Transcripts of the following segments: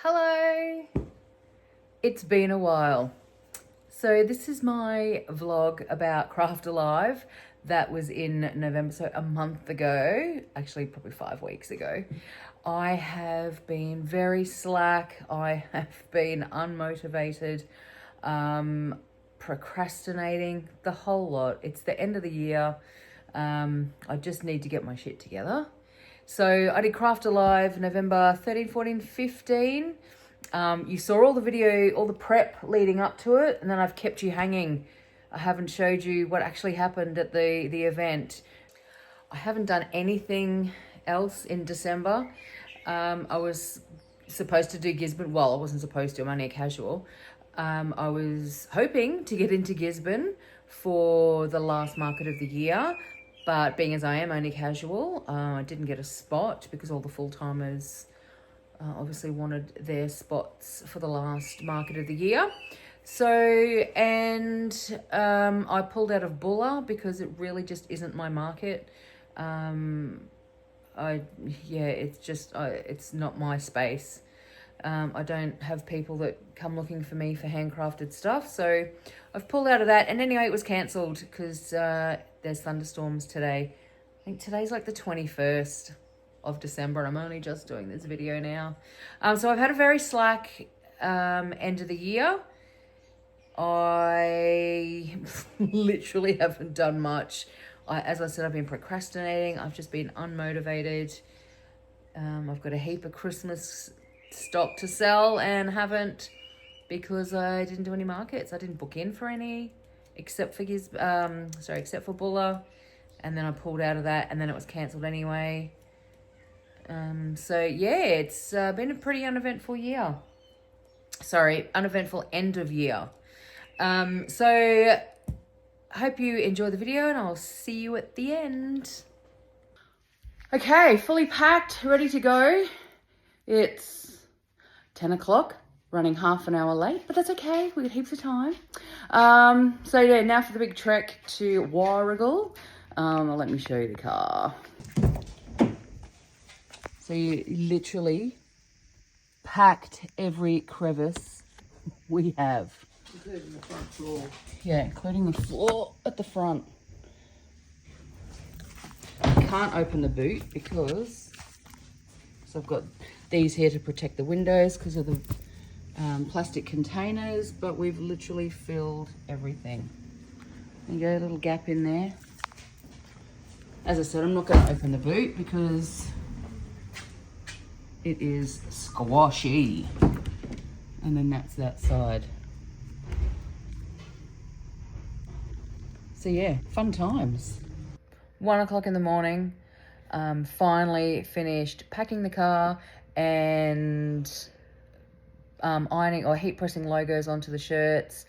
Hello! It's been a while. So this is my vlog about CraftAlive that was in November, so a month ago, actually probably 5 weeks ago. I have been very slack. I have been unmotivated, procrastinating, the whole lot. It's the end of the year. I just need to get my shit together. So I did CraftAlive November 13, 14, 15. You saw all the video, all the prep leading up to it, and then I've kept you hanging. I haven't showed you what actually happened at the event. I haven't done anything else in December. I was supposed to do Gisborne. Well, I wasn't supposed to, I'm only a casual. I was hoping to get into Gisborne for the last market of the year, but being as I am only casual, I didn't get a spot because all the full-timers obviously wanted their spots for the last market of the year. So, and I pulled out of Bulla because it really just isn't my market. It's not my space. I don't have people that come looking for me for handcrafted stuff. So I've pulled out of that. And anyway, it was cancelled because there's thunderstorms today. I think today's like the 21st of December, and I'm only just doing this video now. So I've had a very slack end of the year. I literally haven't done much. As I said, I've been procrastinating. I've just been unmotivated. I've got a heap of Christmas stock to sell and haven't, because I didn't do any markets. I didn't book in for any except for except for Bulla, and then I pulled out of that, and then it was cancelled anyway. So yeah, it's been a pretty uneventful year. Sorry, uneventful end of year. So I hope you enjoy the video, and I'll see you at the end. Okay, fully packed, ready to go. It's 10 o'clock, running half an hour late, but that's okay. We got heaps of time. So yeah, now for the big trek to Warragul. Let me show you the car. So you literally packed every crevice we have. Including the front floor. Yeah, including the floor at the front. I can't open the boot because I've got these here to protect the windows because of the plastic containers, but we've literally filled everything. There you go, a little gap in there. As I said, I'm not going to open the boot because it is squashy. And then that's that side. So yeah, fun times. 1 o'clock in the morning, finally finished packing the car and ironing or heat pressing logos onto the shirts,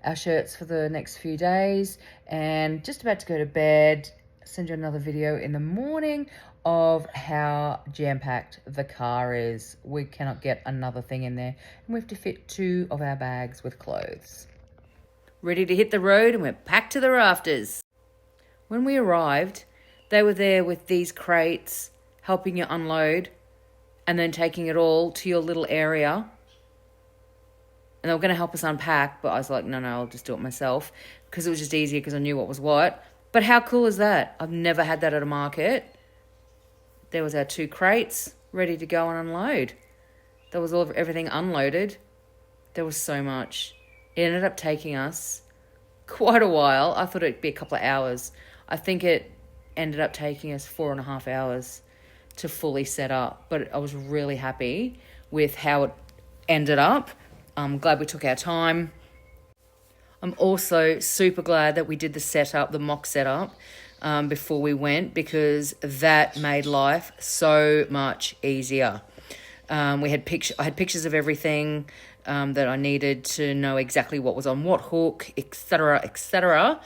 our shirts for the next few days, and just about to go to bed. Send you another video in the morning of how jam-packed the car is. We cannot get another thing in there, and we have to fit 2 of our bags with clothes. Ready to hit the road, and we're packed to the rafters. When we arrived, they were there with these crates, helping you unload, and then taking it all to your little area. And they were going to help us unpack, but I was like, no, I'll just do it myself, because it was just easier because I knew what was what. But how cool is that? I've never had that at a market. There was our 2 crates ready to go and unload. There was everything unloaded. There was so much. It ended up taking us quite a while. I thought it'd be a couple of hours. I think it ended up taking us 4.5 hours to fully set up. But I was really happy with how it ended up. I'm glad we took our time. I'm also super glad that we did the setup, the mock setup, before we went, because that made life so much easier. I had pictures of everything that I needed to know exactly what was on what hook, etc., etc.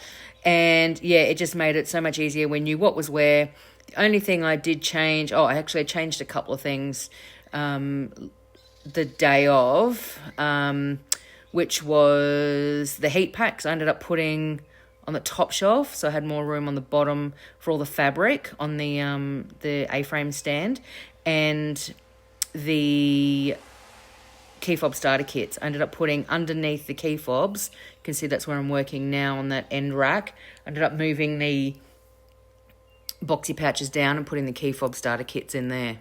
And yeah, it just made it so much easier. We knew what was where. The only thing I did change, I changed a couple of things the day of, which was the heat packs. I ended up putting on the top shelf, so I had more room on the bottom for all the fabric on the A-frame stand, and the key fob starter kits. I ended up putting underneath the key fobs. You can see that's where I'm working now on that end rack. I ended up moving the boxy pouches down and putting the key fob starter kits in there.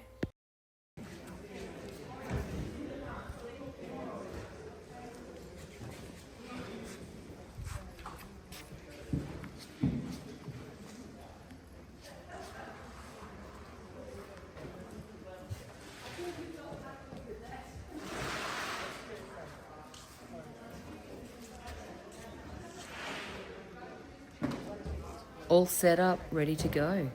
All set up, ready to go.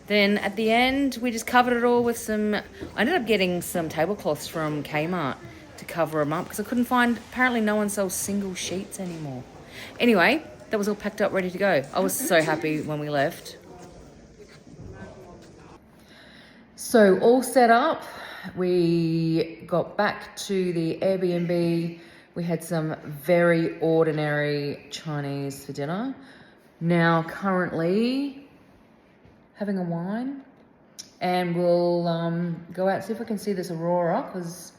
Then at the end, we just covered it all with some... I ended up getting some tablecloths from Kmart to cover them up because I couldn't find... Apparently no one sells single sheets anymore. Anyway, that was all packed up, ready to go. I was so happy when we left. So all set up. We got back to the Airbnb. We had some very ordinary Chinese for dinner. Now currently having a wine, and we'll go out, see if we can see this aurora, because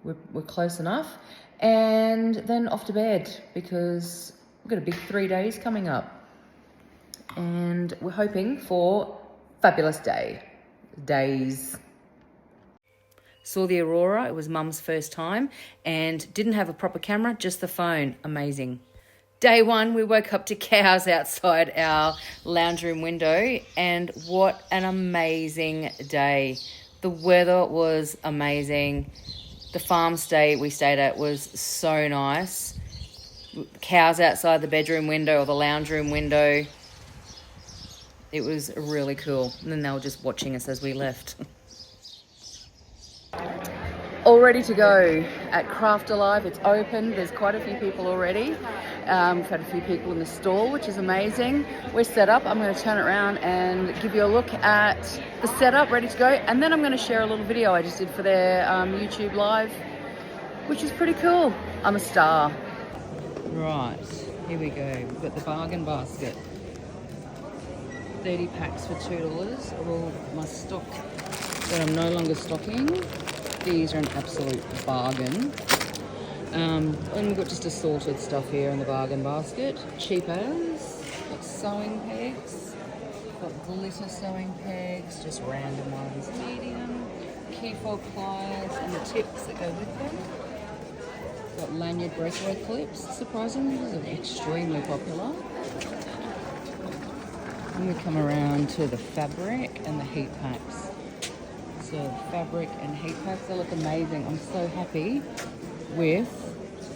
we're close enough, and then off to bed because we've got a big 3 days coming up, and we're hoping for fabulous days. Saw the aurora. It was Mum's first time and didn't have a proper camera, just the phone. Amazing. Day one, we woke up to cows outside our lounge room window, and what an amazing day. The weather was amazing. The farm stay we stayed at was so nice. Cows outside the bedroom window or the lounge room window. It was really cool. And then they were just watching us as we left. All ready to go at CraftAlive. It's open. There's quite a few people already. We've had a few people in the stall, which is amazing. We're set up. I'm going to turn it around and give you a look at the setup, ready to go. And then I'm going to share a little video I just did for their YouTube live, which is pretty cool. I'm a star. Right, here we go. We've got the bargain basket. 30 packs for $2 of all my stock that I'm no longer stocking. These are an absolute bargain. And we've got just assorted stuff here in the bargain basket. Cheap as. Got sewing pegs. Got glitter sewing pegs, just random ones. Medium. Key fob pliers and the tips that go with them. Got lanyard breakaway clips. Surprisingly, these are extremely popular. And we come around to the fabric and the heat packs. So fabric and heat packs, they look amazing. I'm so happy with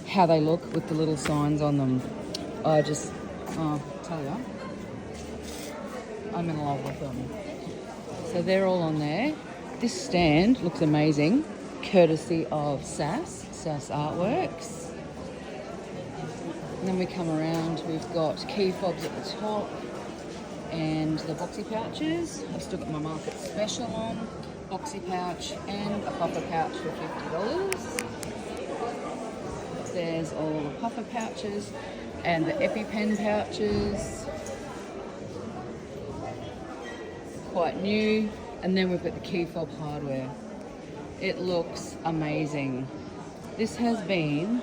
how they look with the little signs on them. I just, tell you, I'm in love with them. So they're all on there. This stand looks amazing, courtesy of SAS Artworks. And then we come around, we've got key fobs at the top and the boxy pouches. I've still got my market special on. Boxy pouch and a puffer pouch for $50. There's all the puffer pouches and the EpiPen pouches. Quite new. And then we've got the key fob hardware. It looks amazing. This has been,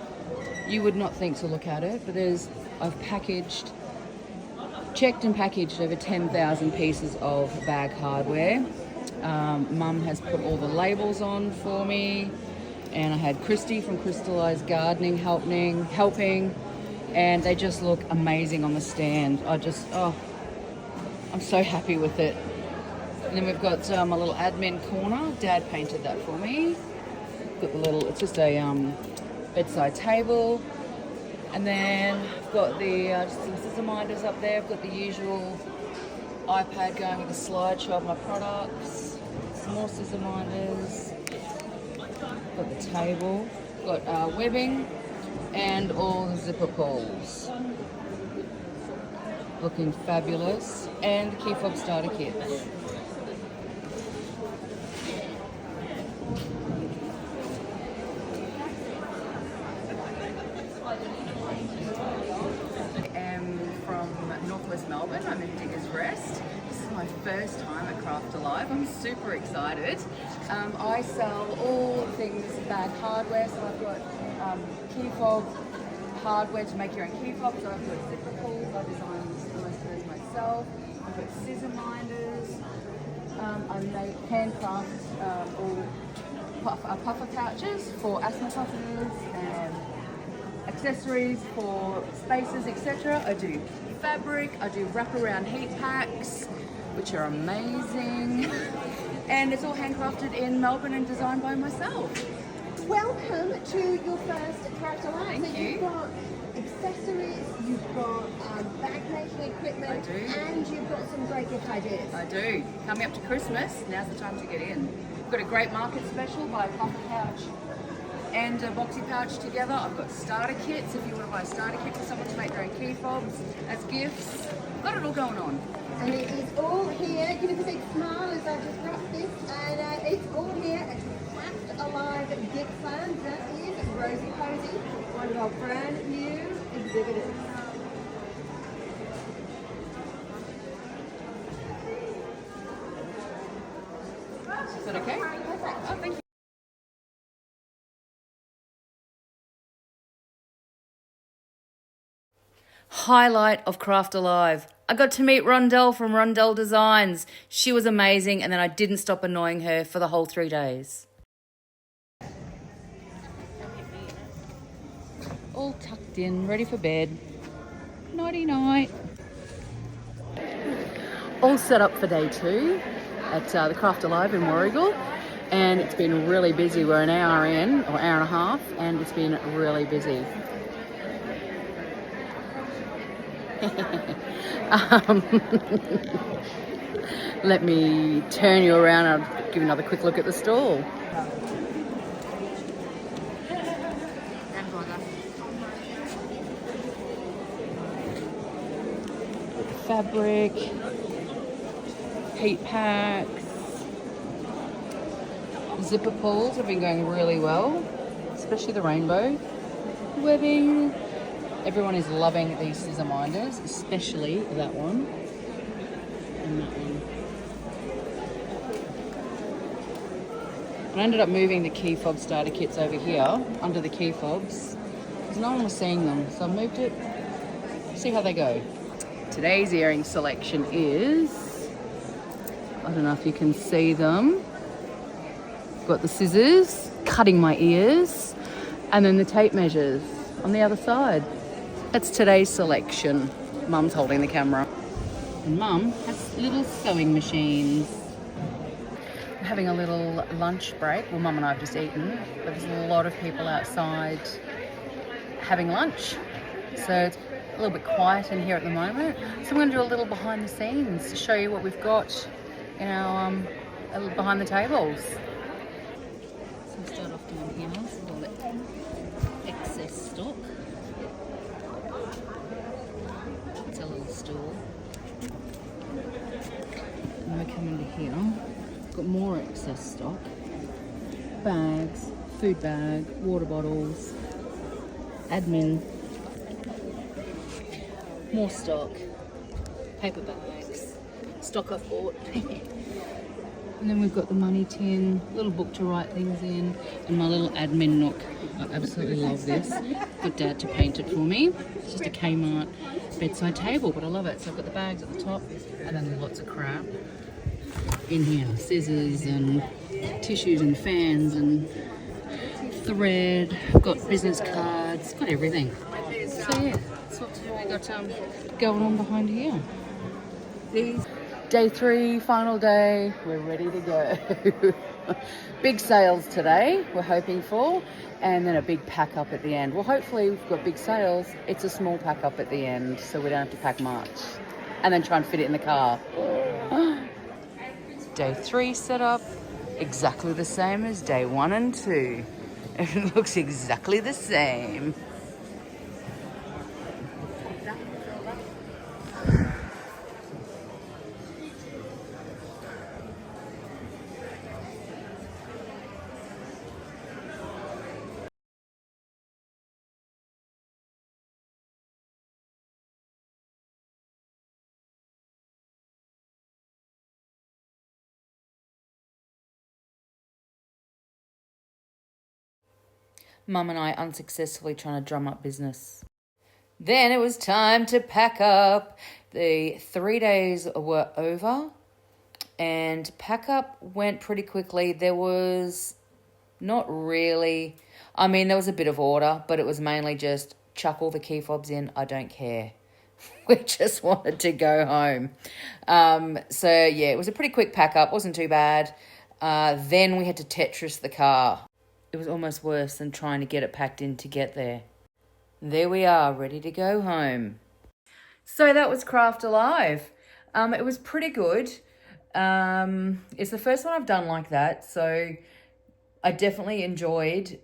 you would not think to look at it, but I've checked and packaged over 10,000 pieces of bag hardware. Mum has put all the labels on for me, and I had Christy from Crystallized Gardening helping, and they just look amazing on the stand. I'm so happy with it. And then we've got my little admin corner. Dad painted that for me. Got the little, it's just a bedside table. And then I've got the just some scissor minders up there. I've got the usual iPad going with a slideshow of my products. Some more scissor minders. Got the table. Got webbing and all the zipper pulls. Looking fabulous. And the key fob starter kits. Northwest Melbourne. I'm in Diggers Rest. This is my first time at CraftAlive. I'm super excited. I sell all things bag hardware, so I've got key fob hardware to make your own key fobs. I've got zipper pulls, I designed most of those myself. I've got scissor minders. I make handcraft all puffer pouches for asthma puffers and accessories for spaces, etc. I do fabric, I do wraparound heat packs, which are amazing. And it's all handcrafted in Melbourne and designed by myself. Welcome to your first CraftAlive. Thank So you. you've got accessories, you've got bag making equipment, I do. and you've got some great gift ideas. I do. Coming up to Christmas, now's the time to get in. We've got a great market special by Puffer Pouch and a boxy pouch together. I've got starter kits if you want to buy a starter kit for someone to make their own key fobs as gifts. Got it all going on. And it is all here. Give us a big smile as I just wrap this. And it's all here at CraftAlive Gift Fund. That is Rosie Posey, one of our brand new exhibitors. Is that okay? Perfect. Oh, thank you. Highlight of CraftAlive. I got to meet Rondelle from Rondelle Designs. She was amazing, and then I didn't stop annoying her for the whole 3 days. All tucked in, ready for bed. Nighty night. All set up for day 2 at the CraftAlive in Warragul, and it's been really busy. We're an hour in, or hour and a half, and it's been really busy. Let me turn you around and I'll give you another quick look at the stall. Fabric, heat packs, zipper pulls have been going really well, especially the rainbow webbing. Everyone is loving these scissor minders, especially that one and that one. I ended up moving the key fob starter kits over here under the key fobs because no one was seeing them, so I moved it. See how they go. Today's earring selection is, I don't know if you can see them. Got the scissors cutting my ears, and then the tape measures on the other side. That's today's selection. Mum's holding the camera. And Mum has little sewing machines. We're having a little lunch break. Well, Mum and I have just eaten, but there's a lot of people outside having lunch. So it's a little bit quiet in here at the moment. So I'm going to do a little behind the scenes to show you what we've got in our behind the tables. So we'll start off down here. So all the excess stock. It's a little stool. And we come into here. Got more excess stock. Bags, food bag, water bottles, admin, more stock, paper bags, stock I've bought. And then we've got the money tin, little book to write things in, and my little admin nook. I absolutely love this. Got Dad to paint it for me. It's just a Kmart bedside table, but I love it. So I've got the bags at the top, and then lots of crap in here. Scissors and tissues and fans and thread. I've got business cards, got everything. So yeah, that's what we got going on behind here. Day 3, final day, we're ready to go. Big sales today, we're hoping for, and then a big pack up at the end. Well, hopefully we've got big sales. It's a small pack up at the end, so we don't have to pack much. And then try and fit it in the car. Day 3 set up, exactly the same as day 1 and 2. It looks exactly the same. Mum and I unsuccessfully trying to drum up business. Then it was time to pack up. The 3 days were over and pack up went pretty quickly. There was not really, I mean, there was a bit of order, but it was mainly just chuck all the key fobs in. I don't care. We just wanted to go home. So yeah, it was a pretty quick pack up. Wasn't too bad. Then we had to Tetris the car. It was almost worse than trying to get it packed in to get there. There we are, ready to go home. So that was CraftAlive. It was pretty good. It's the first one I've done like that, so I definitely enjoyed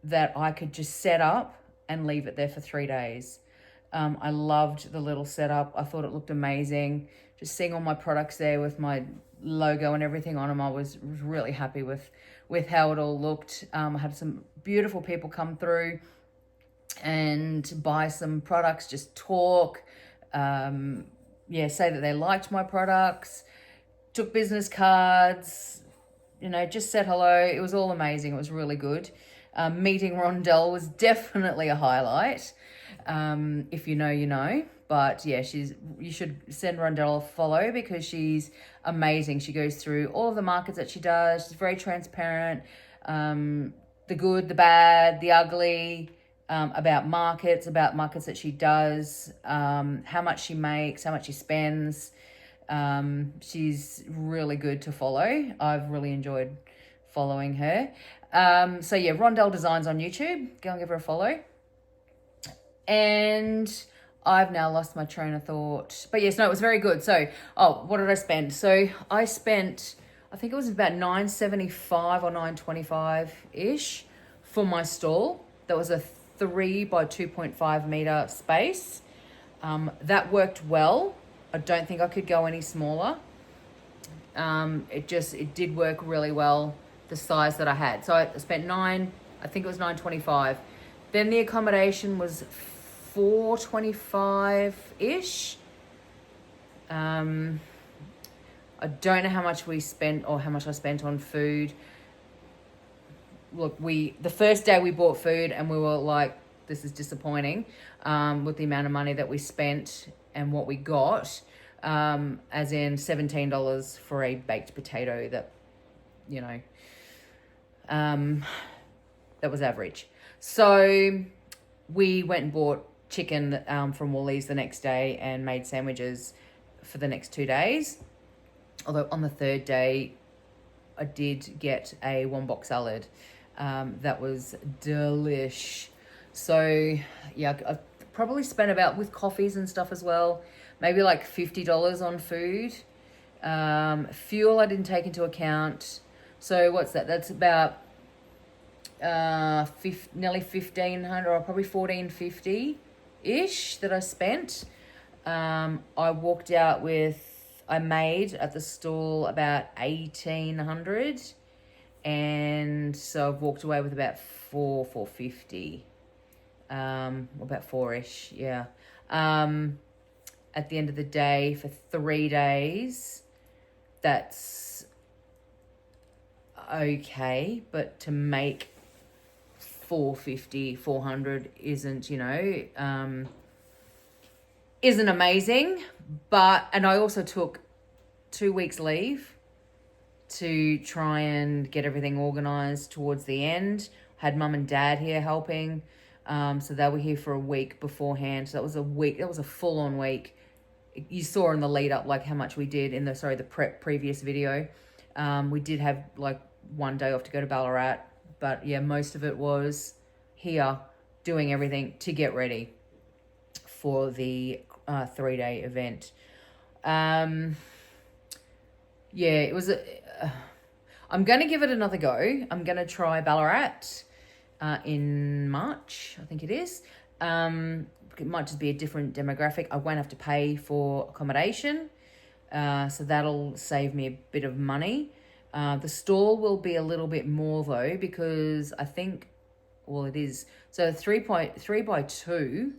that I could just set up and leave it there for 3 days. I loved the little setup. I thought it looked amazing. Just seeing all my products there with my logo and everything on them, I was really happy with how it all looked. I had some beautiful people come through and buy some products, just talk, say that they liked my products, took business cards, just said hello. It was all amazing. It was really good. Meeting Rondelle was definitely a highlight. If you know, you know. But yeah, you should send Rondelle a follow because she's amazing. She goes through all of the markets that she does. She's very transparent. The good, the bad, the ugly, about markets that she does, how much she makes, how much she spends. She's really good to follow. I've really enjoyed following her. So yeah, Rondelle Designs on YouTube. Go and give her a follow. And I've now lost my train of thought. But yes, no, it was very good. So, what did I spend? So I spent, I think it was about $9.75 or $9.25-ish for my stall. That was a 3 by 2.5 meter space. That worked well. I don't think I could go any smaller. It did work really well, the size that I had. So I spent I think it was $9.25. Then the accommodation was $4.25-ish. I don't know how much we spent or how much I spent on food. Look, the first day we bought food and we were like, this is disappointing, with the amount of money that we spent and what we got, as in $17 for a baked potato that, that was average. So we went and bought chicken from Woolies the next day and made sandwiches for the next 2 days. Although on the third day, I did get a one box salad. That was delish. So yeah, I probably spent about, with coffees and stuff as well, maybe like $50 on food. Fuel I didn't take into account. So what's that? That's about nearly $1,500 or probably $1,450-ish that I spent. I walked out with, I made at the stall about $1,800, and so I've walked away with about $450, about 4-ish, yeah. At the end of the day, for 3 days, that's okay, but to make $400 isn't, isn't amazing. And I also took 2 weeks leave to try and get everything organized towards the end. Had mum and dad here helping. So they were here for a week beforehand. So that was a week, that was a full on week. You saw in the lead up, like how much we did in the previous video. We did have like 1 day off to go to Ballarat, but yeah, most of it was here doing everything to get ready for the 3-day event. It was I'm going to give it another go. I'm going to try Ballarat in March, I think it is. It might just be a different demographic. I won't have to pay for accommodation, so that'll save me a bit of money. The stall will be a little bit more though, because I think, well, it is. So 3 by 2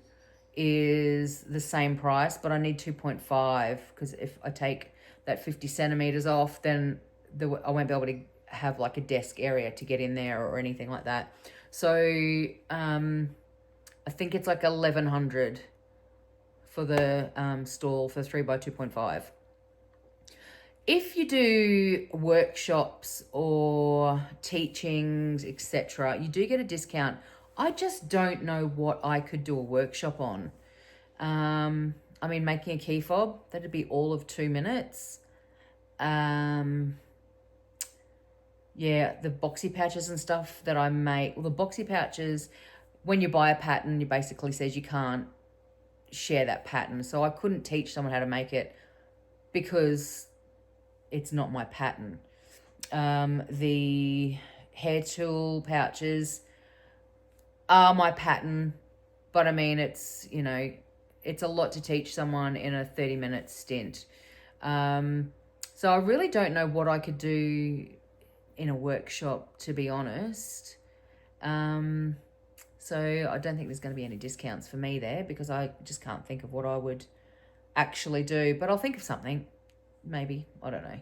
is the same price, but I need 2.5 because if I take that 50 centimeters off, then I won't be able to have like a desk area to get in there or anything like that. So I think it's like 1,100 for the stall for 3x2.5. If you do workshops or teachings, etc., you do get a discount. I just don't know what I could do a workshop on. I mean, making a key fob, that'd be all of 2 minutes. Yeah, the boxy pouches and stuff that I make. Well, the boxy pouches, when you buy a pattern, it basically says you can't share that pattern. So I couldn't teach someone how to make it because it's not my pattern. The hair tool pouches are my pattern, but I mean, it's, you know, it's a lot to teach someone in a 30-minute stint. So I really don't know what I could do in a workshop, to be honest. So I don't think there's going to be any discounts for me there because I just can't think of what I would actually do, but I'll think of something. Maybe, I don't know.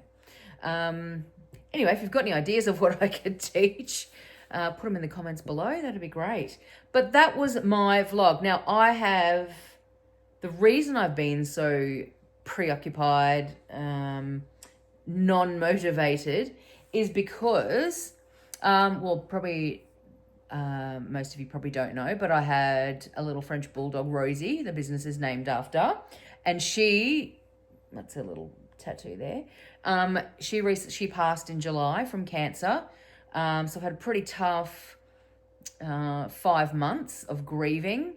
Anyway, if you've got any ideas of what I could teach, put them in the comments below. That'd be great. But that was my vlog. Now, the reason I've been so preoccupied, non-motivated, is because, well, probably most of you probably don't know, but I had a little French bulldog, Rosie, the business is named after, and that's her little tattoo there. She passed in July from cancer. So I've had a pretty tough 5 months of grieving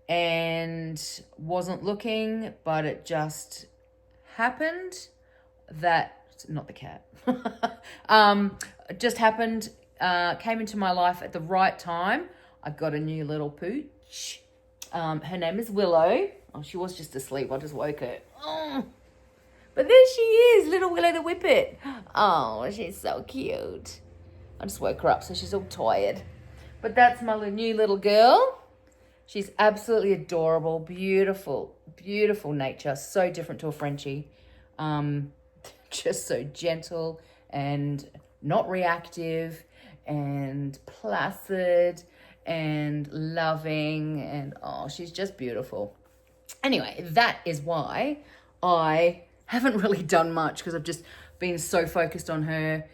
and wasn't looking, but it just happened that, not the cat, it just happened, came into my life at the right time. I got a new little pooch. Her name is Willow. Oh, she was just asleep. I just woke her. Oh. But there she is, little Willow the Whippet. Oh, she's so cute. I just woke her up, so she's all tired. But that's my new little girl. She's absolutely adorable, beautiful, beautiful nature. So different to a Frenchie. Just so gentle and not reactive and placid and loving. And oh, she's just beautiful. Anyway, that is why I haven't really done much because I've just been so focused on her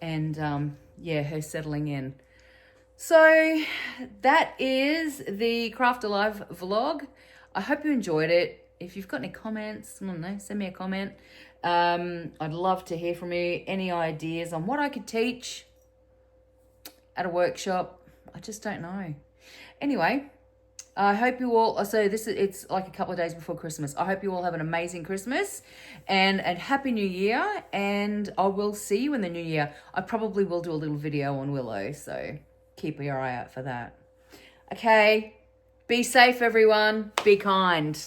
and yeah, her settling in. So that is the CraftAlive vlog. I hope you enjoyed it. If you've got any comments, I don't know, send me a comment. I'd love to hear from you. Any ideas on what I could teach at a workshop? I just don't know. Anyway, I hope you all, so it's like a couple of days before Christmas. I hope you all have an amazing Christmas and a happy new year. And I will see you in the new year. I probably will do a little video on Willow, so keep your eye out for that. Okay, be safe, everyone. Be kind.